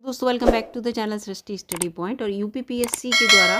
दोस्तों welcome back to the channel Srishti study point. और UPPSC के द्वारा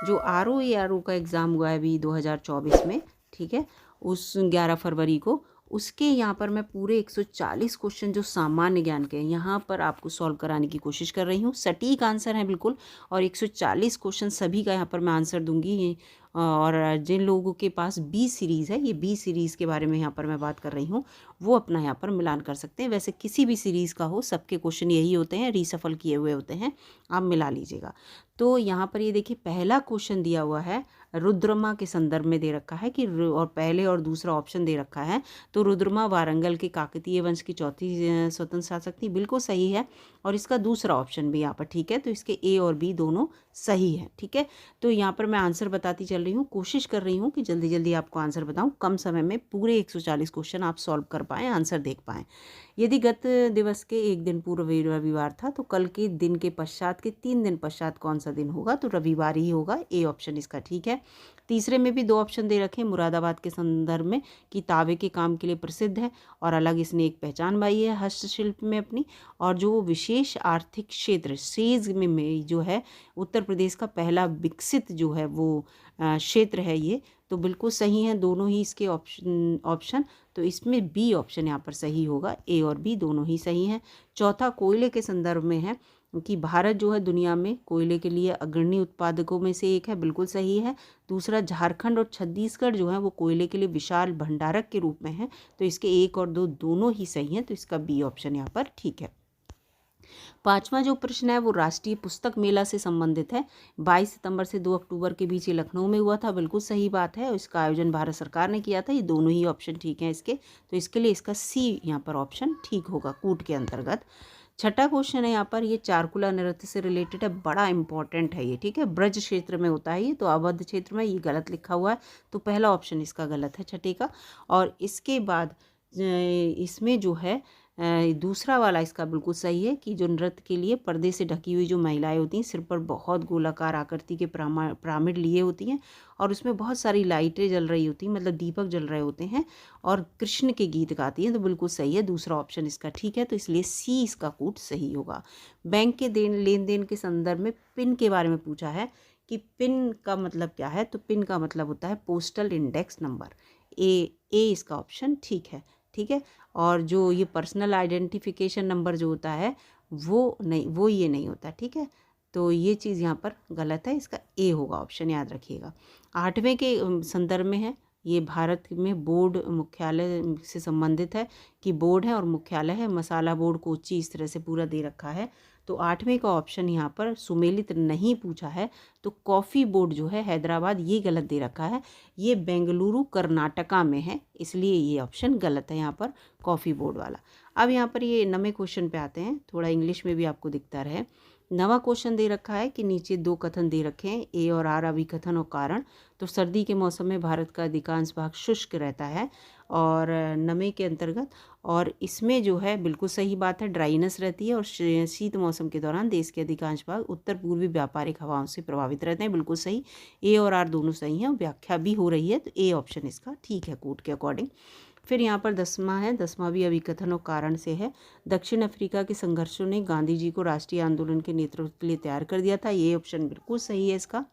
जो आरओ का एग्ज़ाम हुआ है अभी 2024 में, ठीक है, उस 11 फरवरी को, उसके यहाँ पर मैं पूरे 140 क्वेश्चन जो सामान्य ज्ञान के हैं यहाँ पर आपको सॉल्व कराने की कोशिश कर रही हूँ। सटीक आंसर है बिल्कुल, और 140 क्वेश्चन सभी का यहाँ पर मैं आंसर दूंगी। और जिन लोगों के पास बी सीरीज़ है, ये बी सीरीज़ के बारे में यहाँ पर मैं बात कर रही हूँ, वो अपना यहाँ पर मिलान कर सकते हैं। वैसे किसी भी सीरीज़ का हो, सबके क्वेश्चन यही होते हैं, रीसफल किए हुए होते हैं, आप मिला लीजिएगा। तो यहाँ पर ये देखिए, पहला क्वेश्चन दिया हुआ है रुद्रमा के संदर्भ में दे रखा है कि और पहले और दूसरा ऑप्शन दे रखा है। तो रुद्रमा वारंगल के काकतीय वंश की चौथी स्वतंत्र शासक थी, बिल्कुल सही है। और इसका दूसरा ऑप्शन भी यहाँ पर ठीक है, तो इसके ए और बी दोनों सही है, ठीक है। तो यहाँ पर मैं आंसर बताती चल रही हूँ, कोशिश कर रही हूँ कि जल्दी जल्दी आपको आंसर बताऊँ, कम समय में पूरे 140 क्वेश्चन आप सॉल्व कर पाएँ, आंसर देख पाएँ। यदि गत दिवस के एक दिन पूर्व रविवार था, तो कल के दिन के पश्चात के 3 दिन पश्चात कौन सा दिन होगा? तो रविवार ही होगा, ए ऑप्शन इसका ठीक है। तीसरे में भी 2 ऑप्शन दे रखे हैं, मुरादाबाद के संदर्भ में कि तांबे के काम के लिए प्रसिद्ध है और अलग इसने एक पहचान पाई है हस्तशिल्प में अपनी। और जो विशेष आर्थिक क्षेत्र सेज में जो है, उत्तर प्रदेश का पहला विकसित जो है वो क्षेत्र है ये, तो बिल्कुल सही है दोनों ही इसके ऑप्शन। तो इसमें बी ऑप्शन यहाँ पर सही होगा, ए और बी दोनों ही सही हैं। चौथा कोयले के संदर्भ में है कि भारत जो है दुनिया में कोयले के लिए अग्रणी उत्पादकों में से एक है, बिल्कुल सही है। दूसरा, झारखंड और छत्तीसगढ़ जो है वो कोयले के लिए विशाल भंडारक के रूप में है, तो इसके 1 और 2 दोनों ही सही हैं, तो इसका बी ऑप्शन यहाँ पर ठीक है। पांचवा जो प्रश्न है वो राष्ट्रीय पुस्तक मेला से संबंधित है। 22 सितंबर से 2 अक्टूबर के बीच ये लखनऊ में हुआ था, बिल्कुल सही बात है। इसका आयोजन भारत सरकार ने किया था, ये दोनों ही ऑप्शन ठीक हैं इसके, तो इसके लिए इसका सी यहाँ पर ऑप्शन ठीक होगा, कूट के अंतर्गत। छठा क्वेश्चन है यहाँ पर, ये चारकुला नृत्य से रिलेटेड है, बड़ा इंपॉर्टेंट है ये, ठीक है। ब्रज क्षेत्र में होता है ये, तो अवध क्षेत्र में, ये गलत लिखा हुआ है, तो पहला ऑप्शन इसका गलत है छठे का। और इसके बाद इसमें जो है दूसरा वाला इसका बिल्कुल सही है कि जो नृत्य के लिए पर्दे से ढकी हुई जो महिलाएं होती हैं, सिर पर बहुत गोलाकार आकृति के पिरामिड लिए होती हैं और उसमें बहुत सारी लाइटें जल रही होती हैं, मतलब दीपक जल रहे होते हैं, और कृष्ण के गीत गाती हैं, तो बिल्कुल सही है, दूसरा ऑप्शन इसका ठीक है, तो इसलिए सी इसका कूट सही होगा। बैंक के लेन देन के संदर्भ में पिन के बारे में पूछा है कि पिन का मतलब क्या है, तो पिन का मतलब होता है पोस्टल इंडेक्स नंबर, ए इसका ऑप्शन ठीक है, ठीक है। और जो ये पर्सनल आइडेंटिफिकेशन नंबर जो होता है वो नहीं, वो ये नहीं होता, ठीक है। तो ये चीज़ यहाँ पर गलत है, इसका ए होगा ऑप्शन, याद रखिएगा। आठवें के संदर्भ में है, ये भारत में बोर्ड मुख्यालय से संबंधित है कि बोर्ड है और मुख्यालय है, मसाला बोर्ड कोच्चि, इस तरह से पूरा दे रखा है। तो आठवें का ऑप्शन यहाँ पर सुमेलित नहीं पूछा है, तो कॉफ़ी बोर्ड जो है हैदराबाद, ये गलत दे रखा है, ये बेंगलुरु कर्नाटका में है, इसलिए ये ऑप्शन गलत है यहाँ पर, कॉफ़ी बोर्ड वाला। अब यहाँ पर ये 9वें क्वेश्चन पे आते हैं, थोड़ा इंग्लिश में भी आपको दिखता रहे। 9वां क्वेश्चन दे रखा है कि नीचे 2 कथन दे रखे हैं, ए और आर, अभिकथन और कारण। तो सर्दी के मौसम में भारत का अधिकांश भाग शुष्क रहता है, और 9वें के अंतर्गत, और इसमें जो है बिल्कुल सही बात है, ड्राइनेस रहती है, और शीत मौसम के दौरान देश के अधिकांश भाग उत्तर पूर्वी व्यापारिक हवाओं से प्रभावित रहते हैं, बिल्कुल सही। ए और आर दोनों सही हैं, व्याख्या भी हो रही है, तो ए ऑप्शन इसका ठीक है कोड के अकॉर्डिंग। फिर यहाँ पर 10वां है, 10वां भी अभिकथन और कारण से है। दक्षिण अफ्रीका के संघर्षों ने गांधी जी को राष्ट्रीय आंदोलन के नेतृत्व के लिए तैयार कर दिया था, ये ऑप्शन बिल्कुल सही है इसका।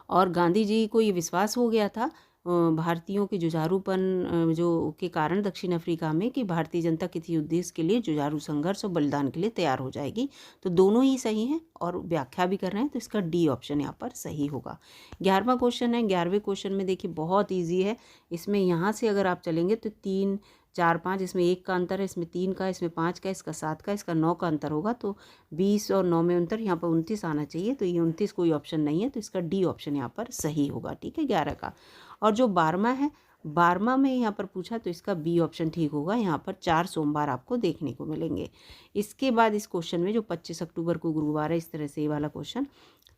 और गांधी जी को ये विश्वास हो गया था भारतीयों के जुझारूपन जो के कारण दक्षिण अफ्रीका में, कि भारतीय जनता किसी उद्देश्य के लिए जुझारू संघर्ष और बलिदान के लिए तैयार हो जाएगी, तो दोनों ही सही हैं और व्याख्या भी कर रहे हैं, तो इसका डी ऑप्शन यहाँ पर सही होगा। 11वां क्वेश्चन है, 11वें क्वेश्चन में देखिए बहुत ईजी है, इसमें यहाँ से अगर आप चलेंगे तो 3, 4, 5, इसमें 1 का अंतर है, इसमें 3 का, इसमें 5 का, इसका 7 का, इसका 9 का अंतर होगा, तो 20 और 9 में अंतर, यहाँ पर 29 आना चाहिए, तो ये 29 कोई ऑप्शन नहीं है, तो इसका डी ऑप्शन यहाँ पर सही होगा, ठीक है, 11 का। और जो 12वां है, 12वां में यहाँ पर पूछा, तो इसका बी ऑप्शन ठीक होगा, यहाँ पर 4 सोमवार आपको देखने को मिलेंगे। इसके बाद इस क्वेश्चन में जो 25 अक्टूबर को गुरुवार है, इस तरह से ये वाला क्वेश्चन।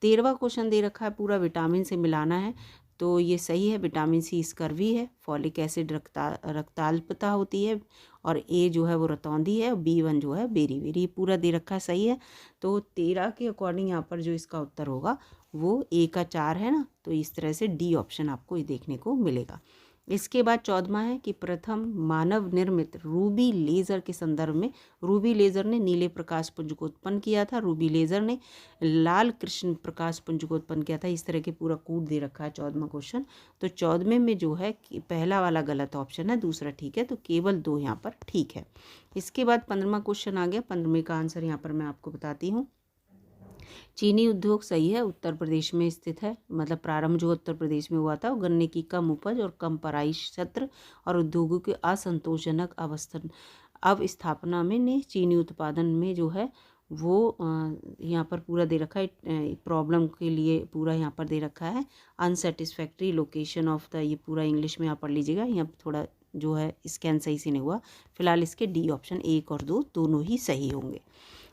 13वां क्वेश्चन दे रखा है, पूरा विटामिन से मिलाना है, तो ये सही है, विटामिन सी स्कर्वी है, फॉलिक एसिड रक्ताल्पता होती है, और ए जो है वो रतौंधी है, और B1 जो है बेरी पूरा दे रखा है, सही है। तो 13 के अकॉर्डिंग यहाँ पर जो इसका उत्तर होगा वो ए का 4 है ना, तो इस तरह से डी ऑप्शन आपको ये देखने को मिलेगा। इसके बाद 14वां है कि प्रथम मानव निर्मित रूबी लेज़र के संदर्भ में, रूबी लेज़र ने नीले प्रकाश पुंज को उत्पन्न किया था, रूबी लेज़र ने लाल कृष्ण प्रकाश पुंज को उत्पन्न किया था। इस तरह के पूरा कूट दे रखा है 14वां क्वेश्चन। तो 14वें में जो है कि पहला वाला गलत ऑप्शन है, दूसरा ठीक है, तो केवल 2 यहाँ पर ठीक है। इसके बाद 15वां क्वेश्चन आ गया। 15वें का आंसर यहाँ पर मैं आपको बताती हूँ। चीनी उद्योग सही है, उत्तर प्रदेश में स्थित है, मतलब प्रारंभ जो उत्तर प्रदेश में हुआ था। गन्ने की कम उपज और कम पराई क्षेत्र और उद्योगों के असंतोषजनक अवस्थापना में ने चीनी उत्पादन में जो है वो यहाँ पर पूरा दे रखा है, प्रॉब्लम के लिए पूरा यहाँ पर दे रखा है। अनसेटिस्फैक्ट्री लोकेशन ऑफ द, ये पूरा इंग्लिश में यहाँ पढ़ लीजिएगा, यहाँ थोड़ा जो है स्कैन सही से नहीं हुआ। फिलहाल इसके डी ऑप्शन 1 और 2 दोनों ही सही होंगे।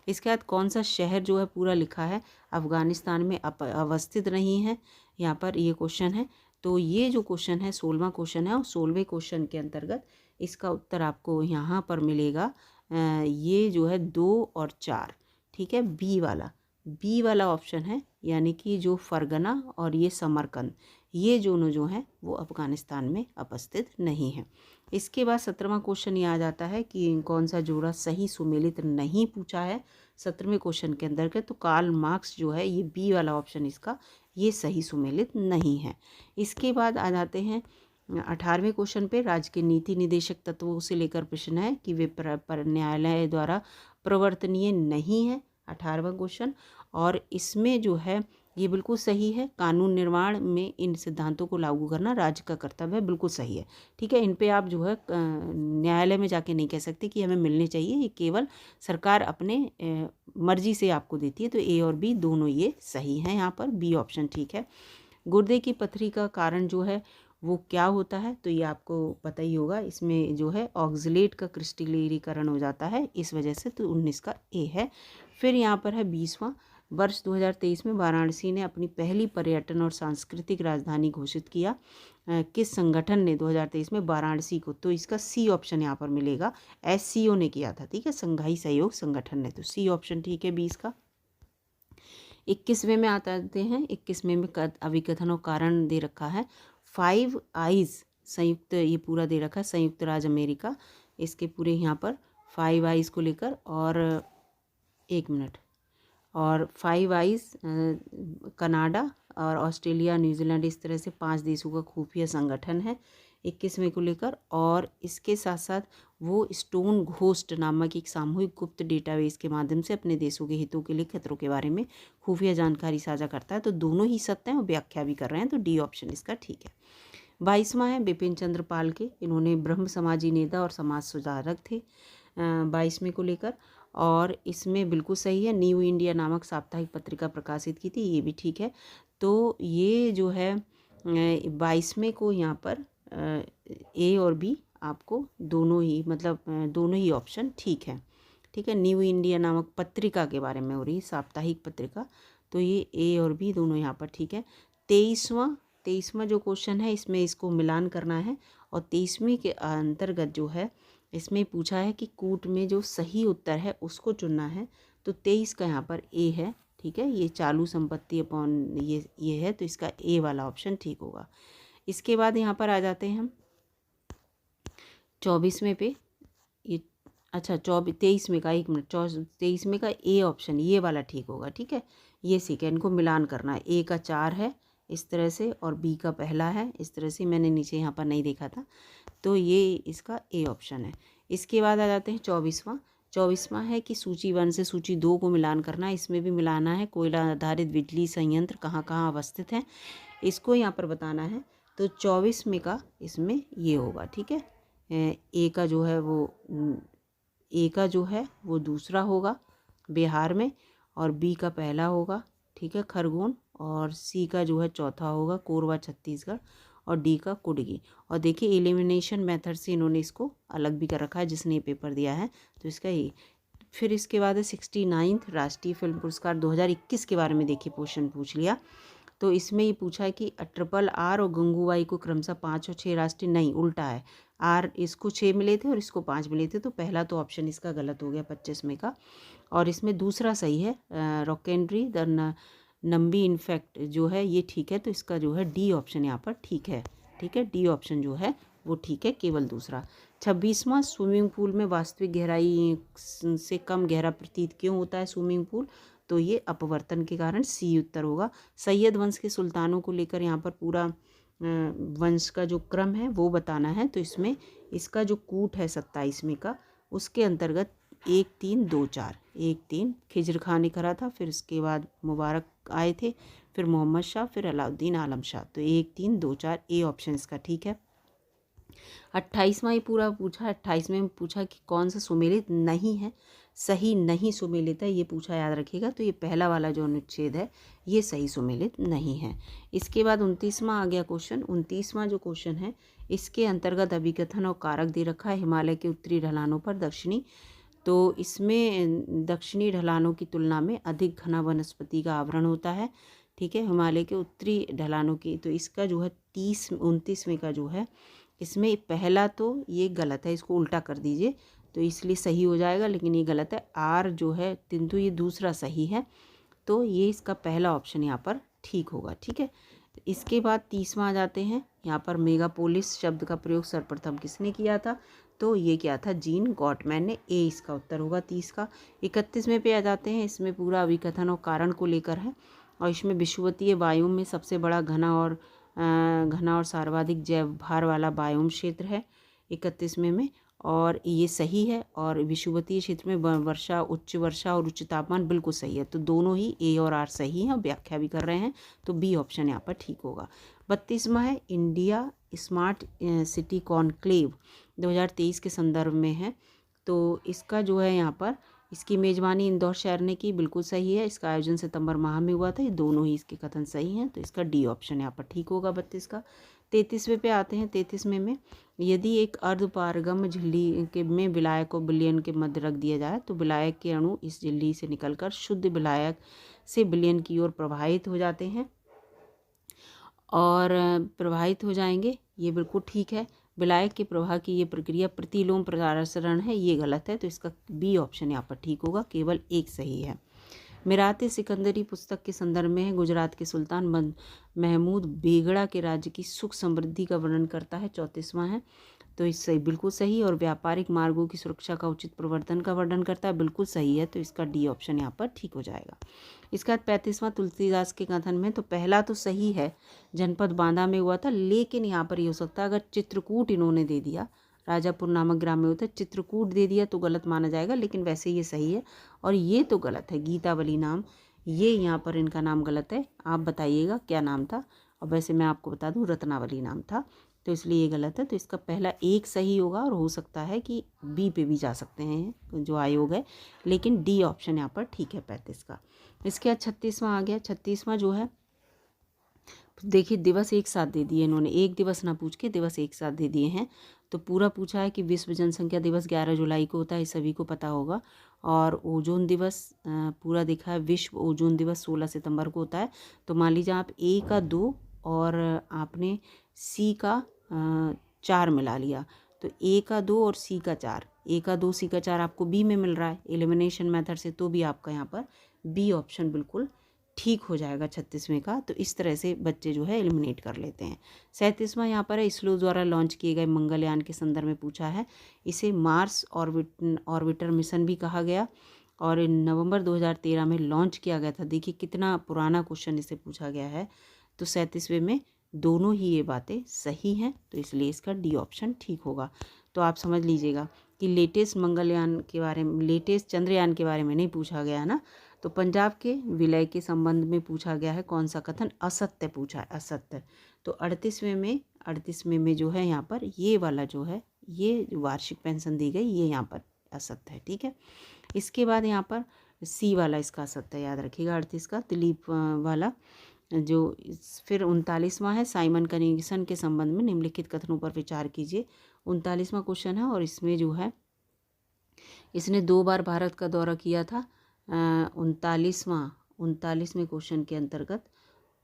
इसके बाद कौन सा शहर जो है पूरा लिखा है अफ़गानिस्तान में अवस्थित नहीं है, यहाँ पर ये क्वेश्चन है। तो ये जो क्वेश्चन है 16वां क्वेश्चन है, और 16वें क्वेश्चन के अंतर्गत इसका उत्तर आपको यहाँ पर मिलेगा ये जो है 2 और 4, ठीक है, बी वाला ऑप्शन है, यानी कि जो फरगना और ये समरकंद, ये दोनों जो हैं वो अफ़गानिस्तान में उपस्थित नहीं है। इसके बाद 17वां क्वेश्चन ये आ जाता है कि कौन सा जोड़ा सही सुमेलित नहीं पूछा है 17वें क्वेश्चन के अंतर्गत। तो कार्ल मार्क्स जो है, ये बी वाला ऑप्शन इसका, ये सही सुमेलित नहीं है। इसके बाद आ जाते हैं 18वें क्वेश्चन पे। राज्य के नीति निदेशक तत्वों से लेकर प्रश्न है कि वे न्यायालय द्वारा प्रवर्तनीय नहीं है, 18वां क्वेश्चन। और इसमें जो है ये बिल्कुल सही है, कानून निर्माण में इन सिद्धांतों को लागू करना राज्य का कर्तव्य है, बिल्कुल सही है, ठीक है। इन पे आप जो है न्यायालय में जाके नहीं कह सकते कि हमें मिलने चाहिए, ये केवल सरकार अपने मर्जी से आपको देती है। तो ए और बी दोनों ये सही हैं, यहाँ पर बी ऑप्शन ठीक है। गुर्दे की पथरी का कारण जो है वो क्या होता है, तो ये आपको पता ही होगा, इसमें जो है ऑक्सलेट का क्रिस्टलीकरण हो जाता है इस वजह से, तो 19 का ए है। फिर यहाँ पर है 20वां, वर्ष 2023 में वाराणसी ने अपनी पहली पर्यटन और सांस्कृतिक राजधानी घोषित किया। किस संगठन ने 2023 में वाराणसी को, तो इसका सी ऑप्शन यहाँ पर मिलेगा, SCO ने किया था, ठीक है, संघाई सहयोग संगठन ने, तो सी ऑप्शन ठीक है 20 का। 21वें में आते हैं, 21वें में अभिकथन और कारण दे रखा है। 5 आइज़ संयुक्त, ये पूरा दे रखा है संयुक्त राज्य अमेरिका, इसके पूरे यहाँ पर 5 आइज़ को लेकर, और 1 मिनट, और 5 आइज़ कनाडा और ऑस्ट्रेलिया न्यूजीलैंड, इस तरह से 5 देशों का खुफिया संगठन है 21वें को लेकर। और इसके साथ साथ वो स्टोन घोस्ट नामक एक सामूहिक गुप्त डेटाबेस के माध्यम से अपने देशों के हितों के लिए खतरों के बारे में खुफिया जानकारी साझा करता है। तो दोनों ही सत्य हैं और व्याख्या भी कर रहे हैं, तो डी ऑप्शन इसका ठीक है। 22वां है बिपिन चंद्र पाल के, इन्होंने ब्रह्म समाजी नेता और समाज सुधारक थे 22वें को लेकर, और इसमें बिल्कुल सही है, न्यू इंडिया नामक साप्ताहिक पत्रिका प्रकाशित की थी, ये भी ठीक है। तो ये जो है 22वें को यहाँ पर ए और बी आपको दोनों ही, मतलब दोनों ही ऑप्शन ठीक है, ठीक है। न्यू इंडिया नामक पत्रिका के बारे में हो रही, साप्ताहिक पत्रिका, तो ये ए और बी दोनों यहाँ पर ठीक है। 23वां जो क्वेश्चन है, इसमें इसको मिलान करना है, और 23वें के अंतर्गत जो है इसमें पूछा है कि कूट में जो सही उत्तर है उसको चुनना है। तो 23 का यहाँ पर ए है, ठीक है, ये चालू संपत्ति अपॉन ये है, तो इसका ए वाला ऑप्शन ठीक होगा। इसके बाद यहाँ पर आ जाते हैं हम 24वें पे, ये अच्छा 23वें का, 1 मिनट, 23वें का ए ऑप्शन ये वाला ठीक होगा, ठीक है। ये सीख है, इनको मिलान करना है, ए का 4 है इस तरह से, और बी का पहला है इस तरह से, मैंने नीचे यहाँ पर नहीं देखा था, तो ये इसका ए ऑप्शन है। इसके बाद आ जाते हैं 24वां है कि सूची 1 से सूची 2 को मिलान करना है, इसमें भी मिलाना है कोयला आधारित बिजली संयंत्र कहाँ कहाँ अवस्थित हैं, इसको यहाँ पर बताना है। तो 24वें का इसमें ये होगा, ठीक है। ए का जो है वो दूसरा होगा बिहार में, और बी का पहला होगा, ठीक है, खरगोन, और सी का जो है चौथा होगा कोरबा छत्तीसगढ़, और डी का कुडगी। और देखिए एलिमिनेशन मेथड से इन्होंने इसको अलग भी कर रखा है जिसने ये पेपर दिया है, तो इसका ये। फिर इसके बाद है 69वां राष्ट्रीय फिल्म पुरस्कार 2021 के बारे में देखिए क्वेश्चन पूछ लिया। तो इसमें ये पूछा है कि RRR और गंगूबाई को क्रमशः 5 और 6 राष्ट्रीय, नहीं उल्टा है, आर इसको 6 मिले थे और इसको 5 मिले थे, तो पहला तो ऑप्शन इसका गलत हो गया 25वें का, और इसमें दूसरा सही है, रॉकेंड्री द नम्बी इन्फेक्ट जो है ये ठीक है, तो इसका जो है डी ऑप्शन यहाँ पर ठीक है, ठीक है, डी ऑप्शन जो है वो ठीक है, केवल दूसरा। 26वां, स्विमिंग पूल में वास्तविक गहराई से कम गहरा प्रतीत क्यों होता है स्विमिंग पूल? तो ये अपवर्तन के कारण, सी उत्तर होगा। सैयद वंश के सुल्तानों को लेकर यहाँ पर पूरा वंश का जो क्रम है वो बताना है। तो इसमें इसका जो कूट है 27वें का, उसके अंतर्गत 1 3 2 4, 1 3 खिज्र खां ने करा था, फिर इसके बाद मुबारक आए थे, फिर मोहम्मद शाह, फिर अलाउद्दीन आलम शाह। तो 1 3 2 4 ए ऑप्शन इसका ठीक है। 28वां ये पूरा पूछा, 28वें में पूछा कि कौन सा सुमेलित नहीं है, सही नहीं सुमेलित है, ये पूछा, याद रखिएगा। तो ये पहला वाला जो अनुच्छेद है ये सही सुमेलित नहीं है। इसके बाद 29वां आ गया क्वेश्चन। 29वां जो क्वेश्चन है इसके अंतर्गत अभिकथन और कारक दे रखा है। हिमालय के उत्तरी ढलानों पर दक्षिणी, तो इसमें दक्षिणी ढलानों की तुलना में अधिक घना वनस्पति का आवरण होता है, ठीक है, हिमालय के उत्तरी ढलानों की। तो इसका जो है 29वें का जो है, इसमें पहला तो ये गलत है, इसको उल्टा कर दीजिए तो इसलिए सही हो जाएगा, लेकिन ये गलत है। आर जो है, किंतु ये दूसरा सही है, तो ये इसका पहला ऑप्शन यहाँ पर ठीक होगा, ठीक है। इसके बाद 30वां आ जाते हैं। यहाँ पर मेगापोलिस शब्द का प्रयोग सर्वप्रथम किसने किया था? तो ये क्या था? जीन गॉटमैन ने। ए इसका उत्तर होगा 30 का। 31वें पे आ जाते हैं। इसमें पूरा अभिकथन और कारण को लेकर है, और इसमें विषुवतीय वायु में सबसे बड़ा घना और सर्वाधिक जैव भार वाला बायोम क्षेत्र है 31वें में, और ये सही है। और विषुवतीय क्षेत्र में वर्षा, उच्च वर्षा और उच्च तापमान बिल्कुल सही है। तो दोनों ही ए और आर सही हैं, व्याख्या भी कर रहे हैं, तो बी ऑप्शन यहाँ पर ठीक होगा। 32वां है इंडिया स्मार्ट सिटी कॉन्क्लेव 2023 के संदर्भ में है। तो इसका जो है यहाँ पर, इसकी मेज़बानी इंदौर शहर ने की, बिल्कुल सही है। इसका आयोजन सितंबर माह में हुआ था। ये दोनों ही इसके कथन सही हैं, तो इसका डी ऑप्शन यहाँ पर ठीक होगा 32 का। 33वें पे आते हैं। 33वें में यदि एक अर्धपारगम झिल्ली के में विलायक को विलयन के मध्य रख दिया जाए तो विलायक के अणु इस झिल्ली से निकलकर शुद्ध विलायक से विलयन की ओर प्रवाहित हो जाते हैं और प्रवाहित हो जाएंगे, ये बिल्कुल ठीक है। विलायक के प्रवाह की ये प्रक्रिया प्रतिलोम प्रसारण है, ये गलत है। तो इसका बी ऑप्शन यहाँ पर ठीक होगा, केवल एक सही है। मिरात सिकंदरी पुस्तक के संदर्भ में है। गुजरात के सुल्तान महमूद बेगड़ा के राज्य की सुख समृद्धि का वर्णन करता है। 34वां है, तो इससे बिल्कुल सही। और व्यापारिक मार्गों की सुरक्षा का उचित प्रवर्तन का वर्णन करता है, बिल्कुल सही है। तो इसका डी ऑप्शन यहाँ पर ठीक हो जाएगा। इसका 35वां तुलसीदास के कथन में, तो पहला तो सही है, जनपद बांदा में हुआ था, लेकिन यहाँ पर ये हो सकता है अगर चित्रकूट इन्होंने दे दिया, राजापुर नामक ग्राम में होता है, चित्रकूट दे दिया तो गलत माना जाएगा, लेकिन वैसे ये सही है। और ये तो गलत है, गीतावली नाम, ये यहाँ पर इनका नाम गलत है। आप बताइएगा क्या नाम था, और वैसे मैं आपको बता दूँ रत्नावली नाम था, तो इसलिए ये गलत है। तो इसका पहला एक सही होगा, और हो सकता है कि बी पे भी जा सकते हैं जो आयोग है, लेकिन डी ऑप्शन यहाँ पर ठीक है 35 का। इसके बाद 36वां आ गया। 36वां जो है, देखिए दिवस एक साथ दे दिए इन्होंने, एक दिवस ना पूछ के दिवस एक साथ दे दिए हैं। तो पूरा पूछा है कि विश्व जनसंख्या दिवस 11 जुलाई को होता है, सभी को पता होगा। और ओजोन दिवस पूरा देखा है, विश्व ओजोन दिवस 16 सितंबर को होता है। तो मान लीजिए आप ए का 2 और आपने सी का 4 मिला लिया, तो ए का 2 और सी का 4, ए का 2 सी का 4 आपको बी में मिल रहा है एलिमिनेशन मेथड से, तो भी आपका यहाँ पर बी ऑप्शन बिल्कुल ठीक हो जाएगा 36वें का। तो इस तरह से बच्चे जो है एलिमिनेट कर लेते हैं। 37वां यहाँ पर है, इसरो द्वारा लॉन्च किए गए मंगलयान के संदर्भ में पूछा है। इसे मार्स ऑर्बिटर मिशन भी कहा गया, और नवंबर 2013 में लॉन्च किया गया था। देखिए कितना पुराना क्वेश्चन इसे पूछा गया है। तो 37वें में दोनों ही ये बातें सही हैं, तो इसलिए इसका डी ऑप्शन ठीक होगा। तो आप समझ लीजिएगा कि लेटेस्ट मंगलयान के बारे में, लेटेस्ट चंद्रयान के बारे में नहीं पूछा गया ना। तो पंजाब के विलय के संबंध में पूछा गया है, कौन सा कथन असत्य पूछा है, असत्य। तो 38वें में जो है यहाँ पर ये वाला जो है, ये वार्षिक पेंशन दी गई, ये यहाँ पर असत्य है, ठीक है। इसके बाद यहाँ पर सी वाला इसका असत्य, याद रखिएगा 38 का, दिलीप वाला जो। फिर 39वां है, साइमन कनिंगसन के संबंध में निम्नलिखित कथनों पर विचार कीजिए। 39वां क्वेश्चन है, और इसमें जो है इसने 2 बार भारत का दौरा किया था 39वें क्वेश्चन के अंतर्गत।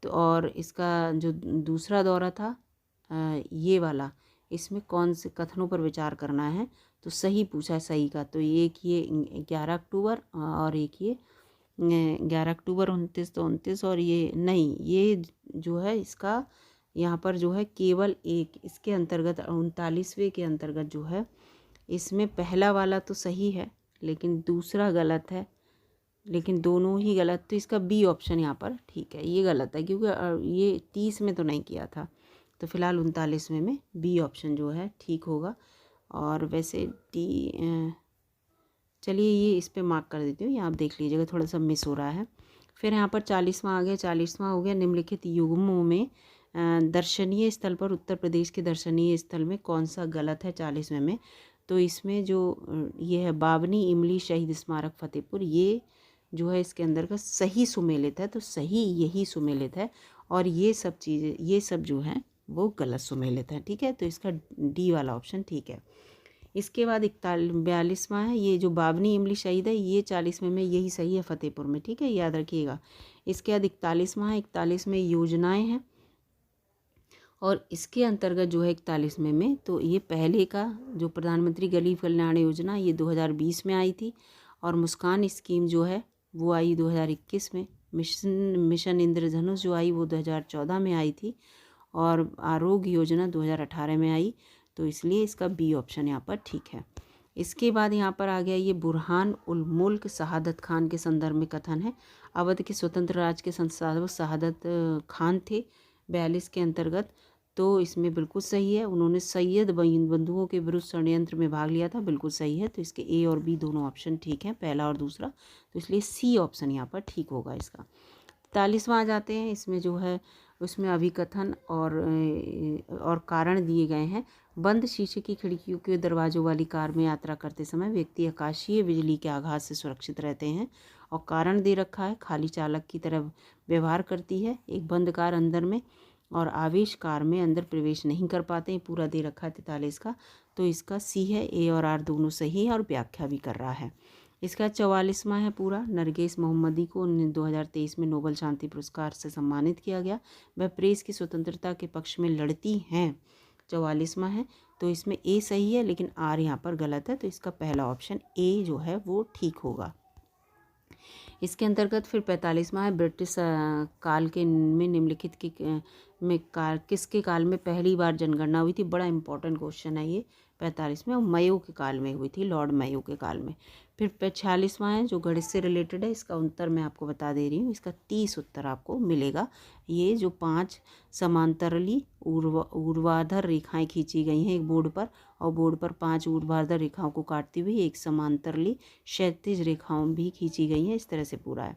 तो और इसका जो दूसरा दौरा था ये वाला, इसमें कौन से कथनों पर विचार करना है, तो सही पूछा है, सही का। तो एक ये 11 अक्टूबर और एक ये 11 अक्टूबर 29, तो 29, और ये नहीं, ये जो है इसका यहाँ पर जो है केवल एक इसके अंतर्गत 39वें के अंतर्गत जो है इसमें पहला वाला तो सही है लेकिन दूसरा गलत है, लेकिन दोनों ही गलत। तो इसका बी ऑप्शन यहाँ पर ठीक है, ये गलत है क्योंकि ये 30 में तो नहीं किया था। तो फिलहाल 39वें में बी ऑप्शन जो है ठीक होगा। और वैसे डी चलिए ये इस पे मार्क कर देती हूँ, ये आप देख लीजिएगा थोड़ा सा मिस हो रहा है। फिर यहाँ पर 40वां आ गया। 40वां हो गया निम्नलिखित युग्मों में दर्शनीय स्थल पर उत्तर प्रदेश के दर्शनीय स्थल में कौन सा गलत है 40वें में। तो इसमें जो ये है बावनी इमली शहीद स्मारक फतेहपुर, ये जो है इसके अंदर का सही सुमेलित है। तो सही यही सुमेलित है और ये सब चीज़ें ये सब जो हैं वो गलत सुमेलित है। ठीक है, तो इसका डी वाला ऑप्शन ठीक है। इसके बाद 42वां है, ये जो बावनी इमली शहीद है ये 40वें में यही सही है फतेहपुर में। ठीक है, याद रखिएगा। इसके बाद 41वां है, 41 में योजनाएं हैं और इसके अंतर्गत जो है 41वें में तो ये पहले का जो प्रधानमंत्री गरीब कल्याण योजना ये 2020 में आई थी और मुस्कान स्कीम जो है वो आई 2021 में। मिशन इंद्रधनुष जो आई वो 2014 में आई थी और आरोग्य योजना 2018 में आई। तो इसलिए इसका बी ऑप्शन यहाँ पर ठीक है। इसके बाद यहाँ पर आ गया ये बुरहान उल मुल्क शहादत खान के संदर्भ में कथन है। अवध के स्वतंत्र राज्य के संस्थापक शहादत खान थे 42 के अंतर्गत। तो इसमें बिल्कुल सही है, उन्होंने सैयद बंधुओं के विरुद्ध षड्यंत्र में भाग लिया था, बिल्कुल सही है। तो इसके ए और बी दोनों ऑप्शन ठीक हैं, पहला और दूसरा। तो इसलिए सी ऑप्शन यहाँ पर ठीक होगा इसका। 43वां आ जाते हैं, इसमें जो है उसमें अभिकथन और कारण दिए गए हैं। बंद शीशे की खिड़कियों के दरवाजों वाली कार में यात्रा करते समय व्यक्ति आकाशीय बिजली के आघात से सुरक्षित रहते हैं। और कारण दे रखा है खाली चालक की तरह व्यवहार करती है, एक बंद कार अंदर में और आवेश कार में अंदर प्रवेश नहीं कर पाते हैं, पूरा दे रखा है 43 का। तो इसका सी है, ए और आर दोनों सही है और व्याख्या भी कर रहा है। इसका 44वां है पूरा। नरगिस मोहम्मदी को 2023 में नोबेल शांति पुरस्कार से सम्मानित किया गया। वह प्रेस की स्वतंत्रता के पक्ष में लड़ती हैं, 44वां है। तो इसमें ए सही है लेकिन आर यहाँ पर गलत है। तो इसका पहला ऑप्शन ए जो है वो ठीक होगा। इसके अंतर्गत फिर 45वां है ब्रिटिश काल के में निम्नलिखित किसके काल में पहली बार जनगणना हुई थी। बड़ा इंपॉर्टेंट क्वेश्चन है ये। 45 में मयो के काल में हुई थी, लॉर्ड मयो के काल में। फिर 46वां है जो गणित से रिलेटेड है, इसका उत्तर मैं आपको बता दे रही हूँ। इसका 30 उत्तर आपको मिलेगा। ये जो 5 समांतरली ऊर्ध्वाधर रेखाएं खींची गई हैं एक बोर्ड पर और बोर्ड पर 5 ऊर्ध्वाधर रेखाओं को काटती हुई एक समांतरली क्षैतिज रेखाओं भी खींची गई हैं, इस तरह से पूरा है।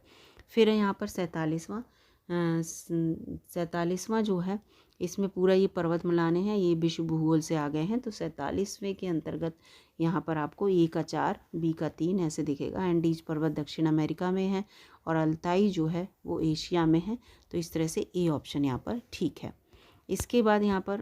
फिर यहाँ पर 47वां जो है इसमें पूरा ये पर्वतमालाएं हैं, ये विश्व भूगोल से आ गए हैं। तो 47वें के अंतर्गत यहाँ पर आपको ए का 4 बी का 3 ऐसे दिखेगा। एंडीज पर्वत दक्षिण अमेरिका में है और अल्ताई जो है वो एशिया में है। तो इस तरह से ए ऑप्शन यहाँ पर ठीक है। इसके बाद यहाँ पर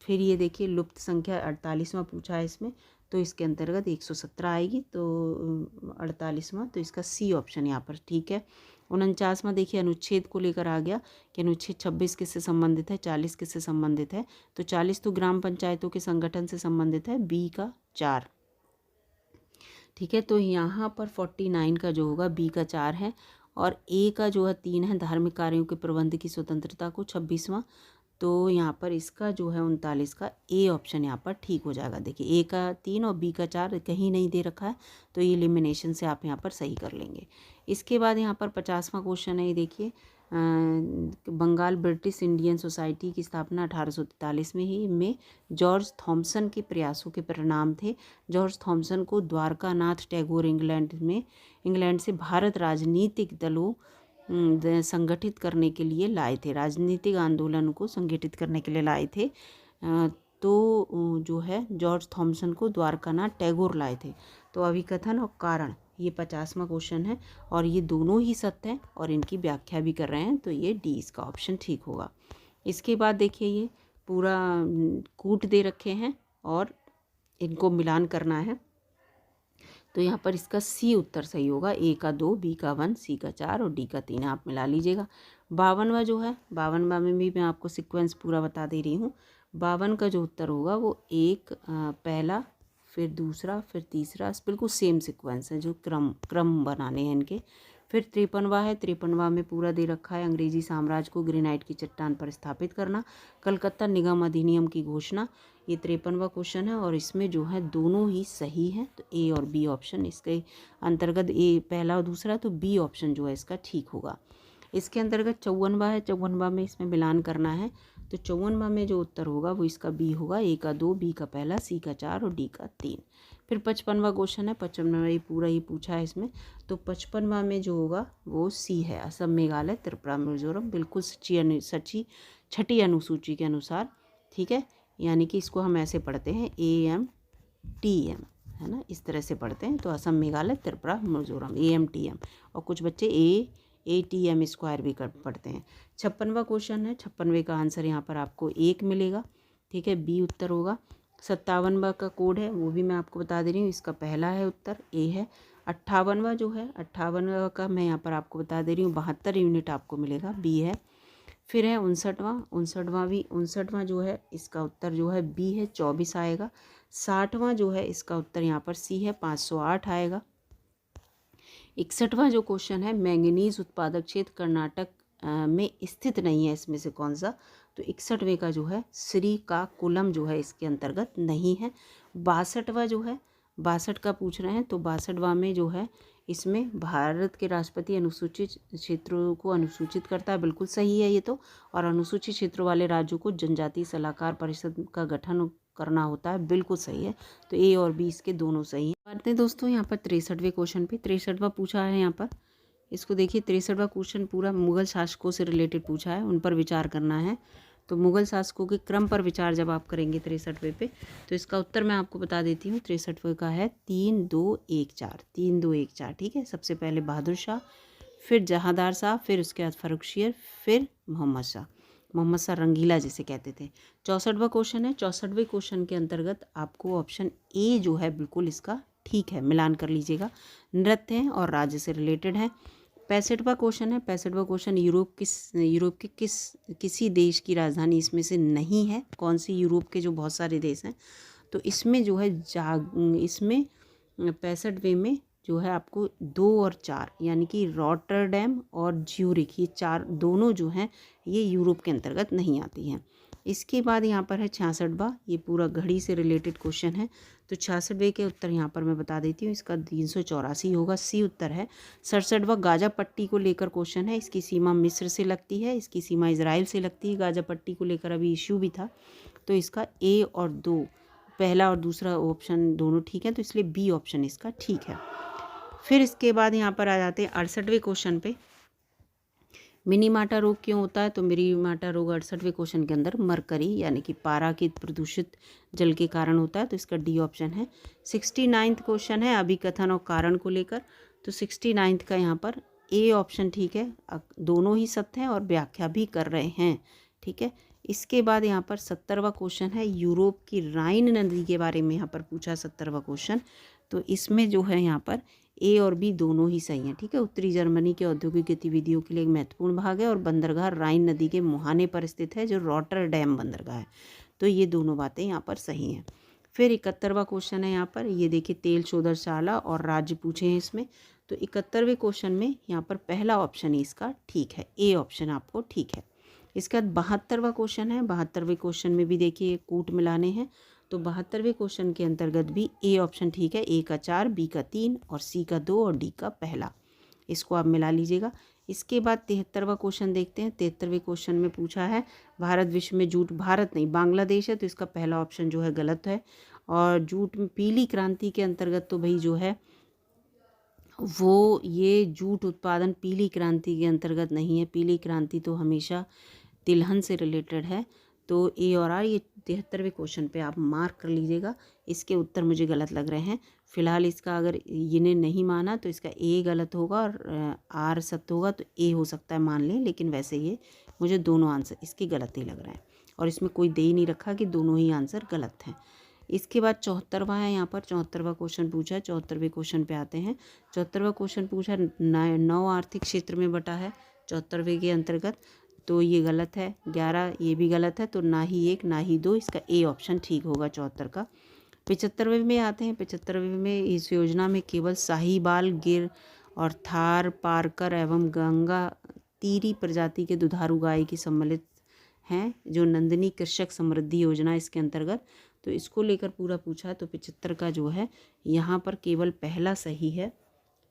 फिर ये देखिए लुप्त संख्या 48वां पूछा है इसमें। तो इसके अंतर्गत 117 आएगी, तो 48वां, तो इसका सी ऑप्शन यहाँ पर ठीक है। 49वां देखिए अनुच्छेद को लेकर आ गया कि अनुच्छेद 26 किससे संबंधित है, 40 किससे संबंधित है। तो 40 तो ग्राम पंचायतों के संगठन से संबंधित है, बी का 4। ठीक है, तो यहाँ पर 49 का जो होगा बी का 4 है और ए का जो है 3 है, धार्मिक कार्यों के प्रबंध की स्वतंत्रता को 26वां। तो यहाँ पर इसका जो है 39 का ए ऑप्शन यहाँ पर ठीक हो जाएगा। देखिए ए का 3 और बी का 4 कहीं नहीं दे रखा है, तो ये एलिमिनेशन से आप यहाँ पर सही कर लेंगे। इसके बाद यहाँ पर 50वां क्वेश्चन है, ये देखिए बंगाल ब्रिटिश इंडियन सोसाइटी की स्थापना 1843 में जॉर्ज थॉमसन के प्रयासों के परिणाम थे। जॉर्ज थॉमसन को द्वारकानाथ टैगोर इंग्लैंड से भारत राजनीतिक दलों संगठित करने के लिए लाए थे, राजनीतिक आंदोलन को संगठित करने के लिए लाए थे। तो जो है जॉर्ज थॉमसन को द्वारकानाथ टैगोर लाए थे। तो अभिकथन और कारण ये 50वां क्वेश्चन है और ये दोनों ही सत्य हैं और इनकी व्याख्या भी कर रहे हैं। तो ये डी इसका ऑप्शन ठीक होगा। इसके बाद देखिए ये पूरा कूट दे रखे हैं और इनको मिलान करना है। तो यहाँ पर इसका सी उत्तर सही होगा। ए का 2, बी का 1, सी का 4 और डी का 3 आप मिला लीजिएगा। 52वां जो है, 52वां में भी मैं आपको सीक्वेंस पूरा बता दे रही हूँ। 52 का जो उत्तर होगा वो एक पहला, फिर दूसरा, फिर तीसरा, बिल्कुल सेम सीक्वेंस है जो क्रम बनाने हैं इनके। फिर 53वां है, 53वां में पूरा दे रखा है अंग्रेजी साम्राज्य को ग्रेनाइट की चट्टान पर स्थापित करना, कलकत्ता निगम अधिनियम की घोषणा। ये 53वां क्वेश्चन है और इसमें जो है दोनों ही सही हैं, तो ए और बी ऑप्शन इसके अंतर्गत, ए पहला और दूसरा, तो बी ऑप्शन जो है इसका ठीक होगा। इसके अंतर्गत 54वां है, 54वां में इसमें मिलान करना है, तो 54वां में जो उत्तर होगा वो इसका बी होगा, ए का 2, बी का पहला, सी का 4 और डी का 3। फिर 55वां क्वेश्चन है, 55वां ये पूरा ही पूछा है इसमें, तो 55वां में जो होगा वो सी है, असम मेघालय त्रिपुरा मिजोरम, बिल्कुल सच्ची छठी अनुसूची के अनुसार, ठीक है। यानी कि इसको हम ऐसे पढ़ते हैं AMTM, है ना, इस तरह से पढ़ते हैं। तो असम मेघालय त्रिपुरा मिजोरम AMTM, और कुछ बच्चे ATM स्क्वायर भी कर पढ़ते हैं। 56वां क्वेश्चन है, 56वें का आंसर यहाँ पर आपको 1 मिलेगा, ठीक है, बी उत्तर होगा। 57वां का कोड है वो भी मैं आपको बता दे रही हूँ, इसका पहला है उत्तर, ए है। 58वां जो है, 58वां का मैं यहाँ पर आपको बता दे रही हूँ, 72 यूनिट आपको मिलेगा, बी है। फिर है 59वां जो है इसका उत्तर जो है बी है, 24 आएगा। 60वां जो है इसका उत्तर यहाँ पर सी है, 508 आएगा। 61वां जो क्वेश्चन है, मैंगनीज उत्पादक क्षेत्र कर्नाटक में स्थित नहीं है, इसमें से कौन सा, तो 61वें का जो है श्रीकाकुलम जो है इसके अंतर्गत नहीं है। 62वां जो है, 62 का पूछ रहे हैं, तो 62वां में जो है इसमें भारत के राष्ट्रपति अनुसूचित क्षेत्रों को अनुसूचित करता है, बिल्कुल सही है ये तो, और अनुसूचित क्षेत्रों वाले राज्यों को जनजातीय सलाहकार परिषद का गठन करना होता है, बिल्कुल सही है। तो ए और बी इसके दोनों सही हैं। बढ़ते हैं दोस्तों यहाँ पर 63वें क्वेश्चन पे। 63वां पूछा है यहाँ पर, इसको देखिए, 63वां क्वेश्चन पूरा मुगल शासकों से रिलेटेड पूछा है, उन पर विचार करना है। तो मुगल शासकों के क्रम पर विचार जब आप करेंगे 63वें पे, तो इसका उत्तर मैं आपको बता देती हूँ। 63वें का है 3 2 1 4, 3 2 1 4, ठीक है। सबसे पहले बहादुर शाह, फिर जहांदार शाह, फिर उसके बाद फर्रुखशियर, फिर मोहम्मद शाह रंगीला जिसे कहते थे। 64वां क्वेश्चन है, 64वें क्वेश्चन के अंतर्गत आपको ऑप्शन ए जो है बिल्कुल इसका ठीक है, मिलान कर लीजिएगा, नृत्य हैं और राज्य से रिलेटेड है। 65वां क्वेश्चन है, 65वां क्वेश्चन यूरोप के किसी देश की राजधानी इसमें से नहीं है, कौन सी, यूरोप के जो बहुत सारे देश हैं, तो इसमें जो है इसमें 65वें में जो है आपको 2 और 4 यानी कि रॉटरडैम और ज्यूरिख, ये 4 दोनों जो हैं ये यूरोप के अंतर्गत नहीं आती हैं। इसके बाद यहाँ पर है 66वां, ये पूरा घड़ी से रिलेटेड क्वेश्चन है, तो 66वें के उत्तर यहाँ पर मैं बता देती हूँ, इसका 384 होगा, सी उत्तर है। 67वां गाजा पट्टी को लेकर क्वेश्चन है, इसकी सीमा मिस्र से लगती है, इसकी सीमा इजराइल से लगती है। गाजा पट्टी को लेकर अभी इश्यू भी था, तो इसका ए और 2, पहला और दूसरा ऑप्शन दोनों ठीक है, तो इसलिए बी ऑप्शन इसका ठीक है। फिर इसके बाद यहाँ पर आ जाते हैं 68वें क्वेश्चन पे। मिनीमाटा रोग क्यों होता है, तो मिनीमाटा रोग 68वें क्वेश्चन के अंदर मरकरी यानी कि पारा के प्रदूषित जल के कारण होता है, तो इसका डी ऑप्शन है। 69वां क्वेश्चन है अभिकथन और कारण को लेकर, तो 69 का यहाँ पर ए ऑप्शन ठीक है, दोनों ही सत्य हैं और व्याख्या भी कर रहे हैं, ठीक है। इसके बाद यहाँ पर 70वां क्वेश्चन है, यूरोप की राइन नदी के बारे में यहाँ पर पूछा 70वां क्वेश्चन, तो इसमें जो है यहाँ पर ए और बी दोनों ही सही हैं, ठीक है। उत्तरी जर्मनी के औद्योगिक गतिविधियों के लिए एक महत्वपूर्ण भाग है और बंदरगाह राइन नदी के मुहाने पर स्थित है, जो रॉटरडैम बंदरगाह है, तो ये दोनों बातें यहाँ पर सही हैं। फिर 71वां क्वेश्चन है यहाँ पर, ये देखिए तेल शोधशाला और राज्य पूछे हैं इसमें, तो 71वें क्वेश्चन में यहाँ पर पहला ऑप्शन ही इसका ठीक है, ए ऑप्शन आपको ठीक है। इसके बाद 72वां क्वेश्चन है, 72वें क्वेश्चन में भी देखिए कूट मिलाने हैं, तो 72वें क्वेश्चन के अंतर्गत भी ए ऑप्शन ठीक है, ए का 4, बी का 3 और सी का 2 और डी का पहला, इसको आप मिला लीजिएगा। इसके बाद 73वां क्वेश्चन देखते हैं। 73वें क्वेश्चन में पूछा है भारत विश्व में जूट, भारत नहीं बांग्लादेश है, तो इसका पहला ऑप्शन जो है गलत है। और जूट में पीली क्रांति के अंतर्गत तो भाई जो है वो ये जूट उत्पादन पीली क्रांति के अंतर्गत नहीं है, पीली क्रांति तो हमेशा तिलहन से रिलेटेड है, तो ए और आर ये 73वें क्वेश्चन पे आप मार्क कर लीजिएगा। इसके उत्तर मुझे गलत लग रहे हैं फिलहाल, इसका अगर इन्हें नहीं माना तो इसका ए गलत होगा और आर सत्य होगा, तो ए हो सकता है मान लें, लेकिन वैसे ये मुझे दोनों आंसर इसके गलत ही लग रहे हैं और इसमें कोई दे ही नहीं रखा कि दोनों ही आंसर गलत हैं। इसके बाद 74वां है, यहाँ पर 74वां क्वेश्चन पूछा है। 74वें क्वेश्चन पे आते हैं। 74वां क्वेश्चन पूछा 9 आर्थिक क्षेत्र में बटा है 74वें के अंतर्गत, तो ये गलत है। 11 ये भी गलत है, तो ना ही 1 ना ही 2, इसका ए ऑप्शन ठीक होगा 74 का। 75वें में आते हैं। 75वें में इस योजना में केवल साहिवाल, गिर और थार पारकर एवं गंगा तीरी प्रजाति के दुधारू गाय की सम्मिलित हैं, जो नंदिनी कृषक समृद्धि योजना इसके अंतर्गत। तो इसको लेकर पूरा पूछा है। तो 75 का जो है यहाँ पर केवल पहला सही है,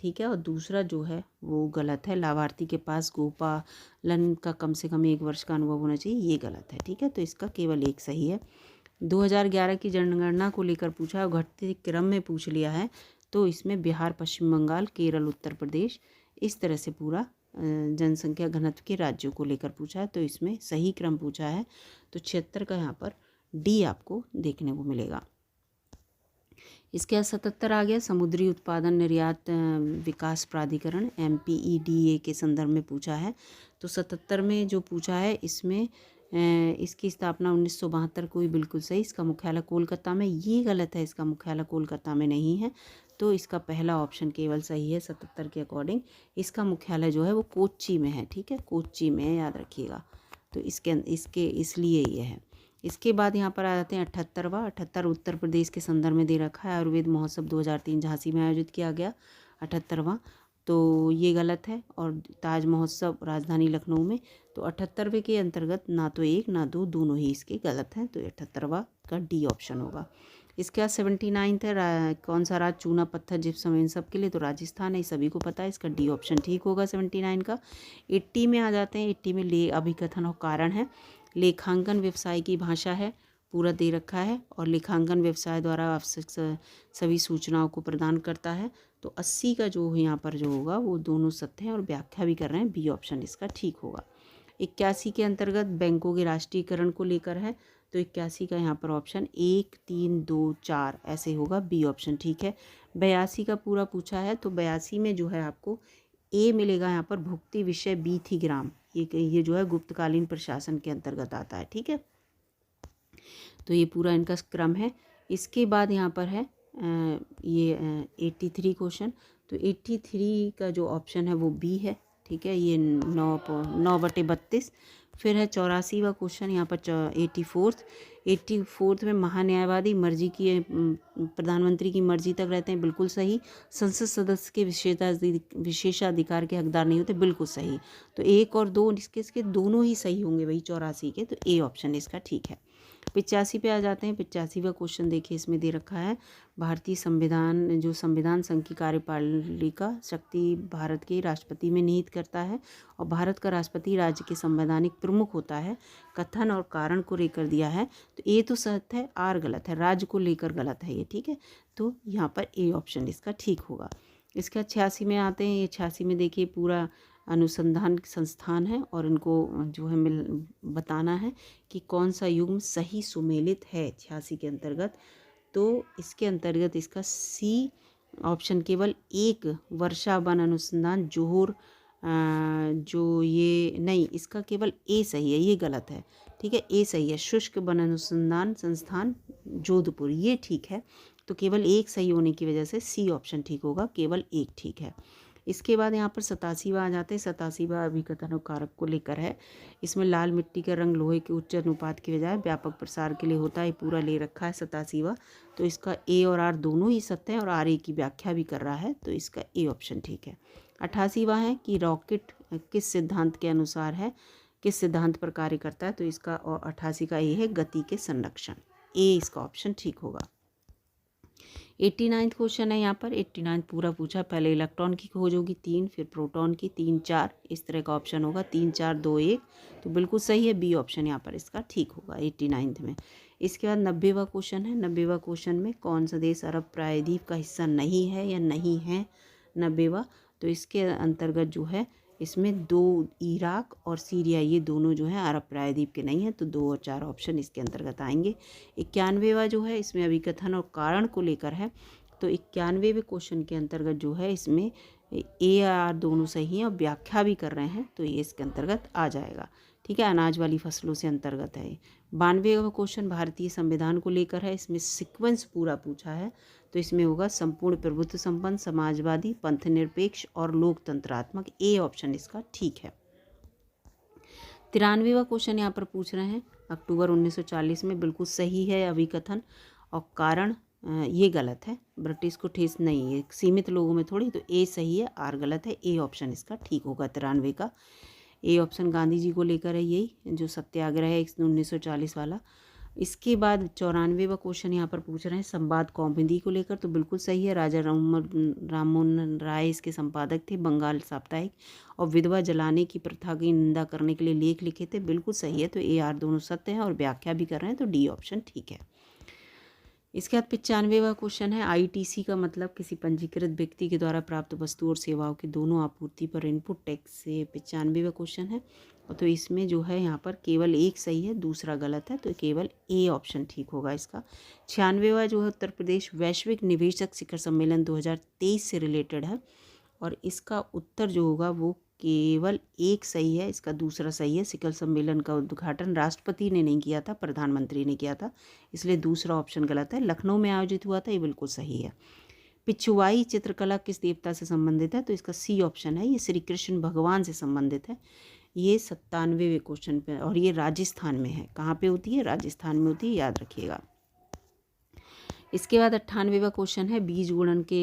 ठीक है, और दूसरा जो है वो गलत है। लाभार्थी के पास गोपालन का कम से कम 1 वर्ष का अनुभव होना चाहिए, ये गलत है, ठीक है। तो इसका केवल एक सही है। 2011 की जनगणना को लेकर पूछा है, घटते क्रम में पूछ लिया है। तो इसमें बिहार, पश्चिम बंगाल, केरल, उत्तर प्रदेश, इस तरह से पूरा जनसंख्या घनत्व के राज्यों को लेकर पूछा है। तो इसमें सही क्रम पूछा है। तो 76 का यहाँ पर डी आपको देखने को मिलेगा। इसके बाद 77 आ गया, समुद्री उत्पादन निर्यात विकास प्राधिकरण MPEDA के संदर्भ में पूछा है। तो 77 में जो पूछा है इसमें इसकी स्थापना 1972 को ही, बिल्कुल सही। इसका मुख्यालय कोलकाता में, ये गलत है, इसका मुख्यालय कोलकाता में नहीं है। तो इसका पहला ऑप्शन केवल सही है 77 के अकॉर्डिंग। इसका मुख्यालय जो है वो कोच्चि में है, ठीक है, कोच्चि में है, याद रखिएगा। तो इसके इसलिए ये है। इसके बाद यहाँ पर आ जाते हैं 78वां। 78 उत्तर प्रदेश के संदर्भ में दे रखा है, आयुर्वेद महोत्सव 2003 झांसी में आयोजित किया गया 78वां। तो ये गलत है। और ताज महोत्सव राजधानी लखनऊ में। तो 78वें के अंतर्गत ना तो 1 ना 2, दोनों ही इसके गलत हैं। तो 78वां का डी ऑप्शन होगा। इसके बाद 79 है, कौन सा राज्य चूना पत्थर जिप्सम इन सब के लिए, तो राजस्थान है, सभी को पता है। इसका डी ऑप्शन ठीक होगा 79 का। 80 में आ जाते हैं। 80 में ले अभिकथन और कारण है। लेखांकन व्यवसाय की भाषा है, पूरा दे रखा है, और लेखांकन व्यवसाय द्वारा आवश्यक सभी सूचनाओं को प्रदान करता है। तो 80 का जो यहाँ पर जो होगा वो दोनों सत्य हैं और व्याख्या भी कर रहे हैं, बी ऑप्शन इसका ठीक होगा। 81 के अंतर्गत बैंकों के राष्ट्रीयकरण को लेकर है। तो 81 का यहाँ पर ऑप्शन 1, 3, 2, 4 ऐसे होगा, बी ऑप्शन ठीक है। 82 का पूरा पूछा है। तो 82 में जो है आपको ए मिलेगा यहाँ पर, भुक्ति विषय बीथी ग्राम, ये जो है गुप्तकालीन प्रशासन के अंतर्गत आता है, ठीक है। तो ये पूरा इनका क्रम है। इसके बाद यहाँ पर है ये 83 क्वेश्चन। तो 83 का जो ऑप्शन है वो बी है, ठीक है, ये 9/32। फिर है 84वां क्वेश्चन यहाँ पर 84th में महान्यायवादी मर्जी की प्रधानमंत्री की मर्जी तक रहते हैं, बिल्कुल सही। संसद सदस्य के विशेषाधिकार के हकदार नहीं होते, बिल्कुल सही। तो 1 और 2 इसके दोनों ही सही होंगे वही 84 के। तो ए ऑप्शन इसका ठीक है। 85 पे आ जाते हैं। 85वां क्वेश्चन देखिए, इसमें दे रखा है भारतीय संविधान, जो संविधान संघ की कार्यपालिका शक्ति भारत के राष्ट्रपति में निहित करता है, और भारत का राष्ट्रपति राज्य के संवैधानिक प्रमुख होता है। कथन और कारण को लेकर दिया है। तो ए तो सत्य है, आर गलत है, राज्य को लेकर गलत है ये, ठीक है। तो यहाँ पर ए ऑप्शन इसका ठीक होगा। इसका 86 में आते हैं। ये 86 में देखिए पूरा अनुसंधान संस्थान है, और इनको जो है बताना है कि कौन सा युग्म सही सुमेलित है 86 के अंतर्गत। तो इसके अंतर्गत इसका सी ऑप्शन केवल एक, वर्षा वन अनुसंधान जोहर, जो ये नहीं, इसका केवल ए सही है, ये गलत है, ठीक है। ए सही है, शुष्क वन अनुसंधान संस्थान जोधपुर, ये ठीक है। तो केवल एक सही होने की वजह से सी ऑप्शन ठीक होगा, केवल एक ठीक है। इसके बाद यहाँ पर 87वां आ जाते हैं। 87वां अभिकथन और कारक को लेकर है। इसमें लाल मिट्टी का रंग लोहे के उच्च अनुपात की बजाय व्यापक प्रसार के लिए होता है, पूरा ले रखा है 87वां। तो इसका ए और आर दोनों ही सत्य है, और आर ए की व्याख्या भी कर रहा है। तो इसका ए ऑप्शन ठीक है। 88वां है कि रॉकेट किस सिद्धांत के अनुसार है, किस सिद्धांत पर कार्य करता है। तो इसका 88 का ए है, गति के संरक्षण, ए इसका ऑप्शन ठीक होगा। 89 क्वेश्चन है यहाँ पर। 89 पूरा पूछा, पहले इलेक्ट्रॉन की खोज होगी 3, फिर प्रोटॉन की 3, 4, इस तरह का ऑप्शन होगा, 3, 4, 2, 1। तो बिल्कुल सही है, बी ऑप्शन यहाँ पर इसका ठीक होगा 89 में। इसके बाद 90वां क्वेश्चन है। 90वां क्वेश्चन में कौन सा देश अरब प्रायद्वीप का हिस्सा नहीं है या नहीं है 90वां। तो इसके अंतर्गत जो है इसमें 2 इराक और सीरिया, ये दोनों जो है अरब प्रायद्वीप के नहीं हैं। तो 2 और 4 ऑप्शन इसके अंतर्गत आएंगे। 91वां जो है इसमें अभिकथन और कारण को लेकर है। तो 91वें क्वेश्चन के अंतर्गत जो है इसमें ए आर दोनों सही हैं और व्याख्या भी कर रहे हैं, तो ये इसके अंतर्गत आ जाएगा, ठीक है। अनाज वाली फसलों से अंतर्गत है। 92वां क्वेश्चन भारतीय संविधान को लेकर है। इसमें सीक्वेंस पूरा पूछा है। तो इसमें होगा संपूर्ण प्रभुत्व संपन्न, समाजवादी, पंथ निरपेक्ष और लोकतंत्रात्मक, ए ऑप्शन इसका ठीक है। 93वां क्वेश्चन यहाँ पर पूछ रहे हैं। अक्टूबर 1940 में, बिल्कुल सही है अभिकथन और कारण ये गलत है, ब्रिटिश को ठेस नहीं है, सीमित लोगों में थोड़ी, तो ए सही है, आर गलत है, ए ऑप्शन इसका ठीक होगा 93 का। ए ऑप्शन गांधी जी को लेकर है, यही जो सत्याग्रह है 1940 वाला। इसके बाद 94वां क्वेश्चन यहाँ पर पूछ रहे हैं संवाद कौमुदी को लेकर, तो बिल्कुल सही है, राजा राममोहन राय इसके संपादक थे, बंगाल साप्ताहिक। और विधवा जलाने की प्रथा की निंदा करने के लिए लेख लिखे थे, बिल्कुल सही है, तो ए आर दोनों सत्य हैं, और व्याख्या भी कर रहे हैं, तो डी ऑप्शन ठीक है। इसके बाद 95वां क्वेश्चन है आईटीसी का मतलब किसी पंजीकृत व्यक्ति के द्वारा प्राप्त वस्तु और सेवाओं की दोनों आपूर्ति पर इनपुट टैक्स से 95वां क्वेश्चन है। और तो इसमें जो है यहाँ पर केवल एक सही है, दूसरा गलत है, तो केवल ए ऑप्शन ठीक होगा इसका। 96वां जो है उत्तर प्रदेश वैश्विक निवेशक शिखर सम्मेलन 2023 से रिलेटेड है, और इसका उत्तर जो होगा वो केवल एक सही है, इसका दूसरा सही है। शिखर सम्मेलन का उद्घाटन राष्ट्रपति ने नहीं किया था, प्रधानमंत्री ने किया था, इसलिए दूसरा ऑप्शन गलत है। लखनऊ में आयोजित हुआ था, ये बिल्कुल सही है। पिछुआई चित्रकला किस देवता से संबंधित है, तो इसका सी ऑप्शन है, ये श्री कृष्ण भगवान से संबंधित है। ये 97वें क्वेश्चन पे, और ये राजस्थान में है। कहाँ पे होती है? राजस्थान में होती है, याद रखिएगा। इसके बाद 98वां क्वेश्चन है बीज गुणन के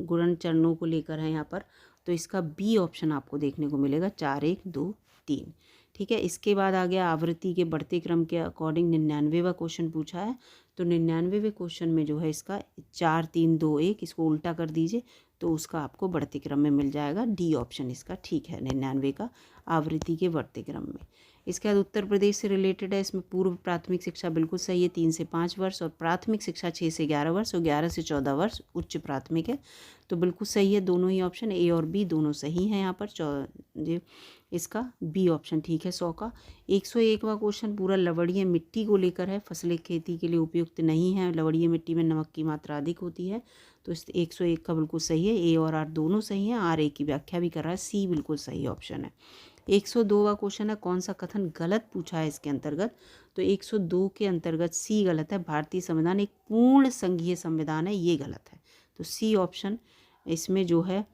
गुणन चरणों को लेकर है यहाँ पर, तो इसका बी ऑप्शन आपको देखने को मिलेगा 4, 1, 2, 3। ठीक है। इसके बाद आ गया आवृत्ति के बढ़ते क्रम के अकॉर्डिंग 99वां क्वेश्चन पूछा है, तो 99वें क्वेश्चन में जो है इसका 4, 3, 2, 1 इसको उल्टा कर दीजिए, तो उसका आपको बढ़ते क्रम में मिल जाएगा। डी ऑप्शन इसका ठीक है, 99 का आवृत्ति के बढ़ते क्रम में। इसके बाद उत्तर प्रदेश से रिलेटेड है, इसमें पूर्व प्राथमिक शिक्षा बिल्कुल सही है 3 से 5 वर्ष, और प्राथमिक शिक्षा 6 से 11 वर्ष, और 11 से 14 वर्ष उच्च प्राथमिक है, तो बिल्कुल सही है दोनों ही ऑप्शन, ए और बी दोनों सही हैं यहाँ पर। जी इसका बी ऑप्शन ठीक है 100 का। 101वां क्वेश्चन पूरा लवणीय मिट्टी को लेकर है, फसलें खेती के लिए उपयुक्त नहीं है, लवणीय मिट्टी में नमक की मात्रा अधिक होती है, तो इस 101 का बिल्कुल सही है, ए और आर दोनों सही हैं। आर ए की व्याख्या भी कर रहा है, सी बिल्कुल सही ऑप्शन है। 102वां क्वेश्चन है कौन सा कथन गलत पूछा है इसके अंतर्गत, तो 102 के अंतर्गत सी गलत है, भारतीय संविधान एक पूर्ण संघीय संविधान है, ये गलत है, तो सी ऑप्शन इसमें जो है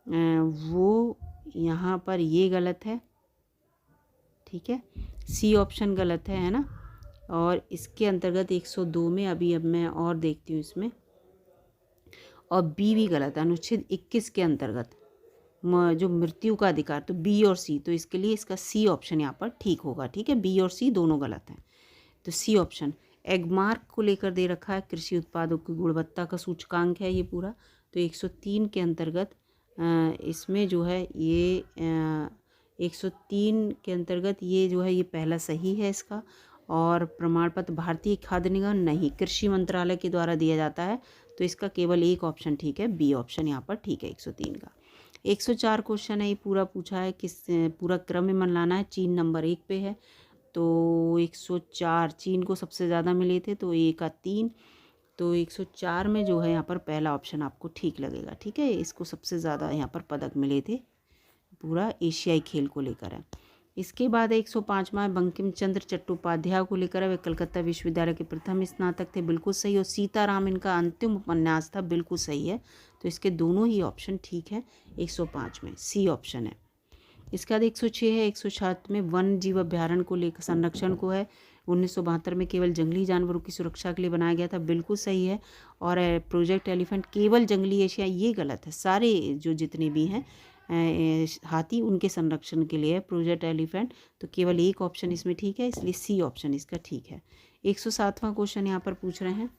वो यहाँ पर ये गलत है। ठीक है, सी ऑप्शन गलत है ना। और इसके अंतर्गत 102 में अभी अब मैं और देखती हूँ इसमें, और बी भी गलत है, अनुच्छेद 21 के अंतर्गत जो मृत्यु का अधिकार, तो बी और सी, तो इसके लिए इसका सी ऑप्शन यहाँ पर ठीक होगा। ठीक है, बी और सी दोनों गलत हैं, तो सी ऑप्शन। एगमार्क को लेकर दे रखा है, कृषि उत्पादों की गुणवत्ता का सूचकांक है ये पूरा, तो 103 के अंतर्गत इसमें जो है ये 103 के अंतर्गत ये जो है ये पहला सही है इसका। और प्रमाण पत्र भारतीय खाद्य निगम नहीं, कृषि मंत्रालय के द्वारा दिया जाता है, तो इसका केवल एक ऑप्शन ठीक है, बी ऑप्शन यहाँ पर ठीक है 103 का। 104 क्वेश्चन है, ये पूरा पूछा है किस पूरा क्रम में मन लाना है, चीन नंबर 1 पे है, तो 104 चीन को सबसे ज़्यादा मिले थे, तो ए का 3, तो 104 में जो है यहाँ पर पहला ऑप्शन आपको ठीक लगेगा। ठीक है, इसको सबसे ज़्यादा यहाँ पर पदक मिले थे, पूरा एशियाई खेल को लेकर है। इसके बाद 105वां बंकिम चंद्र चट्टोपाध्याय को लेकर है, वे कलकत्ता विश्वविद्यालय के प्रथम स्नातक थे, बिल्कुल सही। और सीताराम इनका अंतिम उपन्यास था, बिल्कुल सही है, तो इसके दोनों ही ऑप्शन ठीक है 105 में, सी ऑप्शन है। इसके बाद 106 है, 107 में वन जीव अभ्यारण्य को लेकर संरक्षण को है, 1972 में केवल जंगली जानवरों की सुरक्षा के लिए बनाया गया था, बिल्कुल सही है। और प्रोजेक्ट एलिफेंट केवल जंगली एशिया, ये गलत है, सारे जो जितने भी हैं हाथी उनके संरक्षण के लिए है प्रोजेक्ट एलिफेंट, तो केवल एक ऑप्शन इसमें ठीक है, इसलिए सी ऑप्शन इसका ठीक है। 107वां क्वेश्चन यहाँ पर पूछ रहे हैं,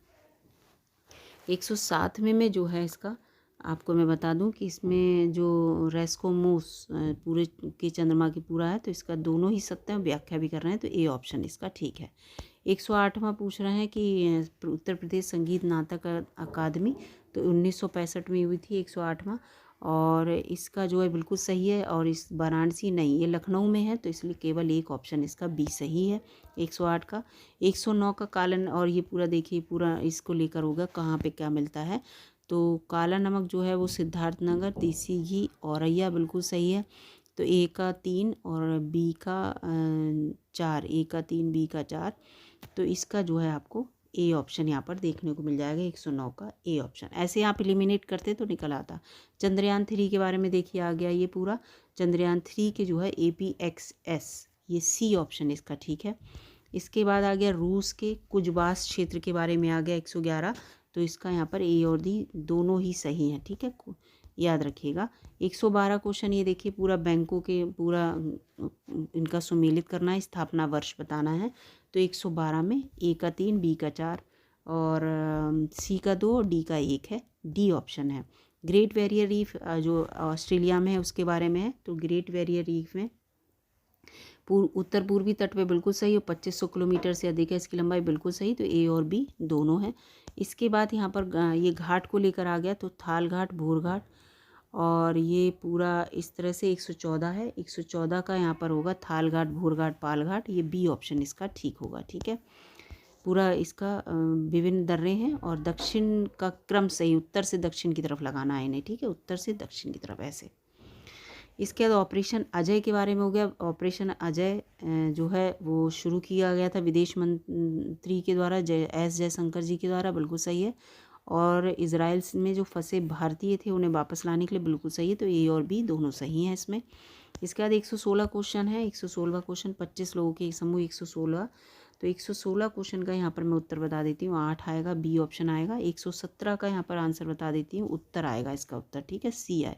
107वें में जो है इसका आपको मैं बता दूं कि इसमें जो रेस्कोमोस पूरे के चंद्रमा की पूरा है, तो इसका दोनों ही सत्य व्याख्या भी कर रहे हैं, तो ए ऑप्शन इसका ठीक है। 108वां पूछ रहे हैं कि उत्तर प्रदेश संगीत नाटक अकादमी, तो 1965 में हुई थी 108वां, और इसका जो है बिल्कुल सही है। और इस वाराणसी नहीं, ये लखनऊ में है, तो इसलिए केवल एक ऑप्शन इसका बी सही है 108 का। 109 का कालन, और ये पूरा देखिए पूरा इसको लेकर होगा कहाँ पे क्या मिलता है, तो काला नमक जो है वो सिद्धार्थनगर, देसी घी औरैया, बिल्कुल सही है, तो ए का 3 और बी का 4, ए का 3 बी का 4, तो इसका जो है आपको ए ऑप्शन यहाँ पर देखने को मिल जाएगा 109 का ए ऑप्शन। ऐसे आप एलिमिनेट करते तो निकल आता। चंद्रयान 3 के बारे में देखिए आ गया ये पूरा, चंद्रयान 3 के जो है APXS, ये सी ऑप्शन इसका ठीक है। इसके बाद आ गया रूस के कुजबास क्षेत्र के बारे में आ गया 111, तो इसका यहाँ पर ए और डी दोनों ही सही हैं, ठीक है, याद रखिएगा। 112 क्वेश्चन ये देखिए, पूरा बैंकों के पूरा इनका सुमेलित करना है, स्थापना वर्ष बताना है। तो 112 में ए का 3, बी का 4 और सी का 2 और डी का 1 है, डी ऑप्शन है। ग्रेट बैरियर रीफ जो ऑस्ट्रेलिया में है उसके बारे में है। तो ग्रेट बैरियर रीफ में उत्तर पूर्वी तट पे बिल्कुल सही, और 2500 किलोमीटर से अधिक है इसकी लंबाई, बिल्कुल सही। तो ए और बी दोनों हैं। इसके बाद यहाँ पर ये घाट को लेकर आ गया, तो थाल घाट, भूर घाट, और ये पूरा इस तरह से 114 है। 114 का यहाँ पर होगा थाल घाट, भूर घाट, पाल घाट, ये बी ऑप्शन इसका ठीक होगा, ठीक है। पूरा इसका विभिन्न दर्रे हैं और दक्षिण का क्रम सही, उत्तर से दक्षिण की तरफ लगाना है इन्हें, ठीक है, उत्तर से दक्षिण की तरफ ऐसे। इसके बाद ऑपरेशन अजय के बारे में हो गया। ऑपरेशन अजय जो है वो शुरू किया गया था विदेश मंत्री के द्वारा, एस जयशंकर जी के द्वारा, बिल्कुल सही है। और इजराइल में जो फंसे भारतीय थे उन्हें वापस लाने के लिए, बिल्कुल सही है। तो ए और बी दोनों सही हैं इसमें। इसके बाद 116 क्वेश्चन है। 116 क्वेश्चन, 25 लोगों के एक समूह, 116। तो 116 क्वेश्चन का यहाँ पर मैं उत्तर बता देती हूँ, 8 आएगा, बी ऑप्शन आएगा। 117 का यहाँ पर आंसर बता देती हूँ, उत्तर आएगा इसका उत्तर, ठीक है, सी आए।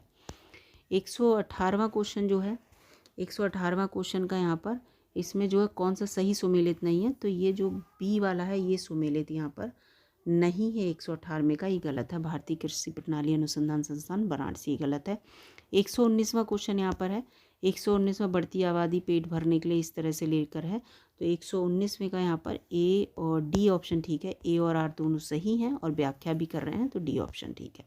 118वां क्वेश्चन जो है, 118वां क्वेश्चन का यहाँ पर इसमें जो है कौन सा सही सुमेलित नहीं है, तो ये जो बी वाला है ये सुमेलित यहाँ पर नहीं है। 118वें का ये गलत है, भारतीय कृषि प्रणाली अनुसंधान संस्थान वाराणसी, ये गलत है। 119वां क्वेश्चन यहाँ पर है। 119वां बढ़ती आबादी पेट भरने के लिए इस तरह से लेकर है। तो 119वें का यहाँ पर ए और डी ऑप्शन ठीक है, ए और आर दोनों सही हैं और व्याख्या भी कर रहे हैं, तो डी ऑप्शन ठीक है।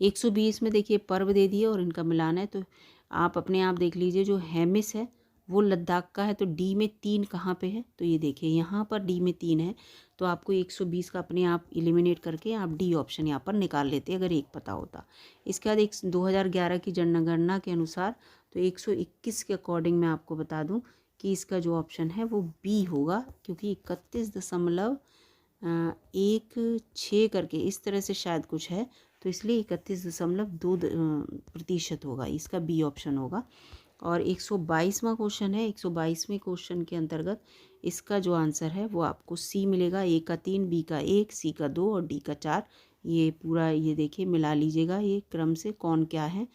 120 में देखिए पर्व दे दिए और इनका मिलान है, तो आप अपने आप देख लीजिए। जो हेमिस है वो लद्दाख का है, तो डी में 3 कहाँ पे है, तो ये देखिए यहाँ पर डी में 3 है। तो आपको 120 का अपने आप एलिमिनेट करके आप डी ऑप्शन यहाँ पर निकाल लेते अगर एक पता होता। इसके बाद 2011 की जनगणना के अनुसार तो 121 के अकॉर्डिंग मैं आपको बता दूँ कि इसका जो ऑप्शन है वो बी होगा, क्योंकि 31.16 करके इस तरह से शायद कुछ है, तो इसलिए 31.2% होगा, इसका बी ऑप्शन होगा। और 122वां क्वेश्चन है। 122वें क्वेश्चन के अंतर्गत इसका जो आंसर है वो आपको सी मिलेगा। ए का 3, बी का 1, सी का 2 और डी का 4। ये पूरा ये देखिए मिला लीजिएगा ये क्रम से कौन क्या है।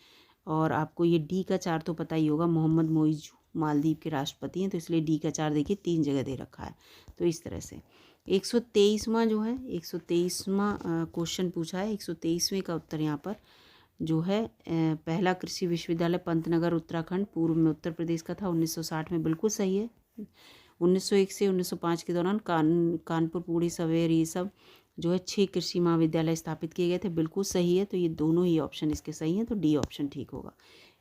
और आपको ये डी का 4 तो पता ही होगा, मोहम्मद मोइजू मालदीव के राष्ट्रपति हैं, तो इसलिए डी का 4 देखिए 3 जगह दे रखा है। तो इस तरह से 123वां जो है, 123वां क्वेश्चन पूछा है। 123वें का उत्तर यहाँ पर जो है पहला कृषि विश्वविद्यालय पंतनगर उत्तराखंड पूर्व में उत्तर प्रदेश का था, 1960 में, बिल्कुल सही है। 1901 से 1905 के दौरान कानपुर, पूड़ी, सवेर, ये सब जो है 6 कृषि महाविद्यालय स्थापित किए गए थे, बिल्कुल सही है। तो ये दोनों ही ऑप्शन इसके सही हैं, तो डी ऑप्शन ठीक होगा।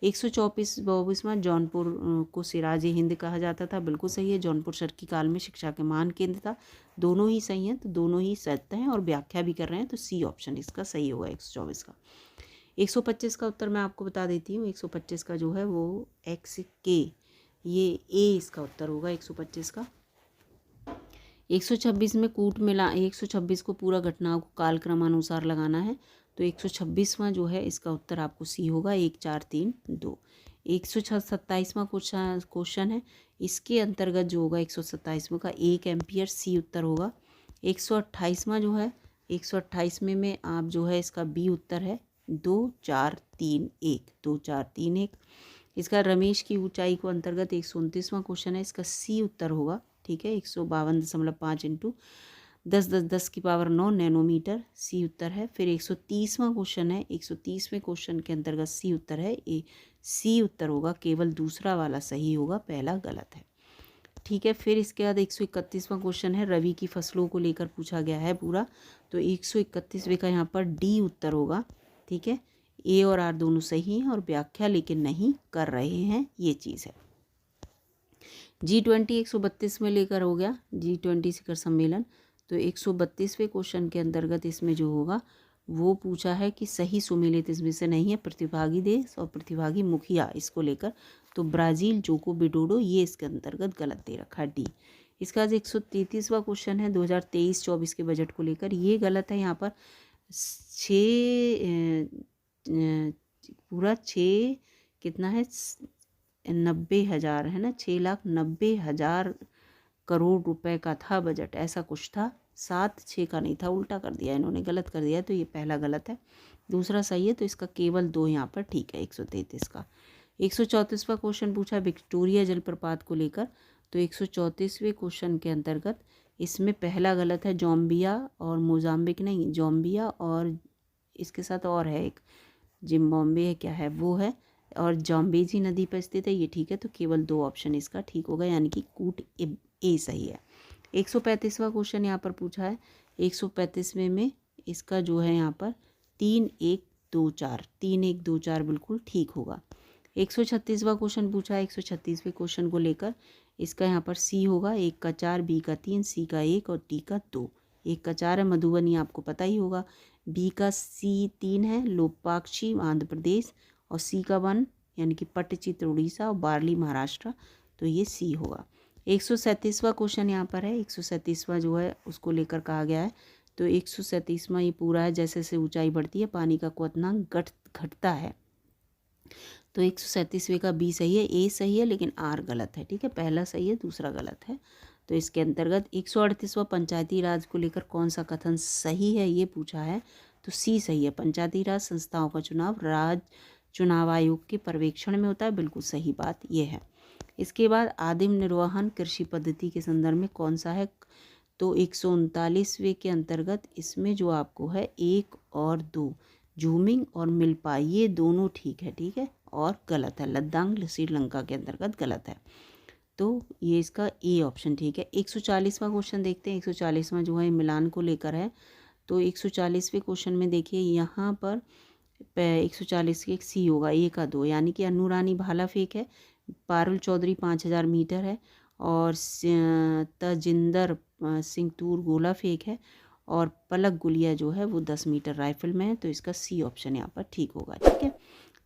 124वां जौनपुर को सिराज हिंद कहा जाता था, बिल्कुल सही है। जौनपुर शर्की काल में शिक्षा के महान केंद्र था, दोनों ही सही हैं, तो दोनों ही सत्य हैं और व्याख्या भी कर रहे हैं, तो सी ऑप्शन इसका सही होगा 124 का। 125 का उत्तर मैं आपको बता देती हूँ। 125 का जो है वो एक्स के, ये ए इसका उत्तर होगा 125 का। 126 में कूट मिला, 126 को पूरा घटनाओं को कालक्रमानुसार लगाना है, तो 126वां जो है इसका उत्तर आपको सी होगा, 1, 4, 3, 2। 127वां क्वेश्चन है। इसके अंतर्गत जो होगा 127वां का 1 एम्पियर, सी उत्तर होगा। 128वां जो है, 128 में आप जो है इसका बी उत्तर है, 2, 4, 3, 1, 2, 4, 3, 1। इसका रमेश की ऊंचाई को अंतर्गत 129वां क्वेश्चन है, इसका सी उत्तर होगा, ठीक है, 152.5 इंटू 10⁻⁹ नैनोमीटर, सी उत्तर है। फिर 130वां क्वेश्चन है। 130वें क्वेश्चन के अंतर्गत सी उत्तर है, ए सी उत्तर होगा, केवल दूसरा वाला सही होगा, पहला गलत है, ठीक है। फिर इसके बाद 131वां क्वेश्चन है, रबी की फसलों को लेकर पूछा गया है पूरा, तो 131वें का यहाँ पर डी उत्तर होगा, ठीक है। ए और आर दोनों सही हैं और व्याख्या लेकिन नहीं कर रहे हैं, ये चीज़ है। G20 132 में लेकर हो गया, G20 शिखर सम्मेलन, तो 132वें क्वेश्चन के अंतर्गत इसमें जो होगा वो पूछा है कि सही सुमेलित इसमें से नहीं है, प्रतिभागी देश और प्रतिभागी मुखिया इसको लेकर, तो ब्राज़ील, जोको विडोडो, ये इसके अंतर्गत गलत दे रखा है, डी। इसका 133वां क्वेश्चन है 2023-24 के बजट को लेकर, ये गलत है। यहाँ पर 6 कितना है, 90,000 है ना, 6,90,000 करोड़ रुपए का था बजट, ऐसा कुछ था, 7 6 का नहीं था, उल्टा कर दिया इन्होंने, गलत कर दिया, तो ये पहला गलत है। दूसरा सही है, तो इसका केवल 2 यहाँ पर ठीक है 133 का। 134वां क्वेश्चन पूछा विक्टोरिया जलप्रपात को लेकर। तो 134वें क्वेश्चन के अंतर्गत इसमें पहला गलत है, जोम्बिया और मोजाम्बिक नहीं, जोम्बिया और इसके साथ और है एक जिम्बाब्वे है, क्या है वो है, और जाम्बेजी नदी पर स्थित है, ये ठीक है। तो केवल 2 ऑप्शन इसका ठीक होगा, यानी कि कूट ए सही है। 135वां क्वेश्चन यहाँ पर पूछा है। 135वें में इसका जो है यहाँ पर 3 1 2 4, 3 1 2 4 बिल्कुल ठीक होगा। 136वां क्वेश्चन पूछा है। 136वें क्वेश्चन को लेकर इसका यहाँ पर सी होगा, 1 का 4, बी का 3, सी का 1 और डी का 2। 1 का 4 है मधुबनी, आपको पता ही होगा। बी का सी 3 है लोपाक्षी आंध्र प्रदेश, और सी का 1 यानी कि पट्टचित्र उड़ीसा और बार्ली महाराष्ट्र, तो ये सी होगा। 137वां क्वेश्चन यहाँ पर है। 137वां जो है उसको लेकर कहा गया है। तो 137वां ये पूरा है, जैसे जैसे ऊंचाई बढ़ती है पानी का क्वथनांक घटता है। तो 137वें का बी सही है, ए सही है, लेकिन आर गलत है, ठीक है। पहला सही है, दूसरा गलत है। तो इसके अंतर्गत 138वां पंचायती राज को लेकर कौन सा कथन सही है ये पूछा है। तो सी सही है, पंचायती राज संस्थाओं का चुनाव राज्य चुनाव आयोग के पर्यवेक्षण में होता है, बिल्कुल सही बात ये है। इसके बाद आदिम निर्वहन कृषि पद्धति के संदर्भ में कौन सा है। तो 139वें के अंतर्गत इसमें जो आपको है 1 और 2 जूमिंग और मिल्पा, ये दोनों ठीक है, ठीक है, और गलत है, लद्दाख श्रीलंका के अंतर्गत गलत है। तो ये इसका ए ऑप्शन ठीक है। 140वां क्वेश्चन देखते हैं। 140वां जो है मिलान को लेकर है। तो 140वें क्वेश्चन में देखिए यहाँ पर 140 के एक सी होगा, ए का 2, यानी कि अनुरानी भाला फेंक है, पारुल चौधरी 5000 मीटर है, और तजिंदर सिंह तूर गोला फेंक है, और पलक गुलिया जो है वो 10 मीटर राइफल में है। तो इसका सी ऑप्शन यहाँ पर ठीक होगा, ठीक है।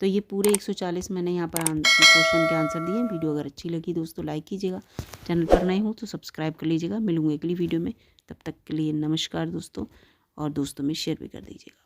तो ये पूरे 140 मैंने यहाँ पर क्वेश्चन के आंसर दिए। वीडियो अगर अच्छी लगी दोस्तों लाइक कीजिएगा, चैनल पर नए हो तो सब्सक्राइब कर लीजिएगा। मिलूंगे अगली वीडियो में, तब तक के लिए नमस्कार दोस्तों, और दोस्तों में शेयर भी कर दीजिएगा।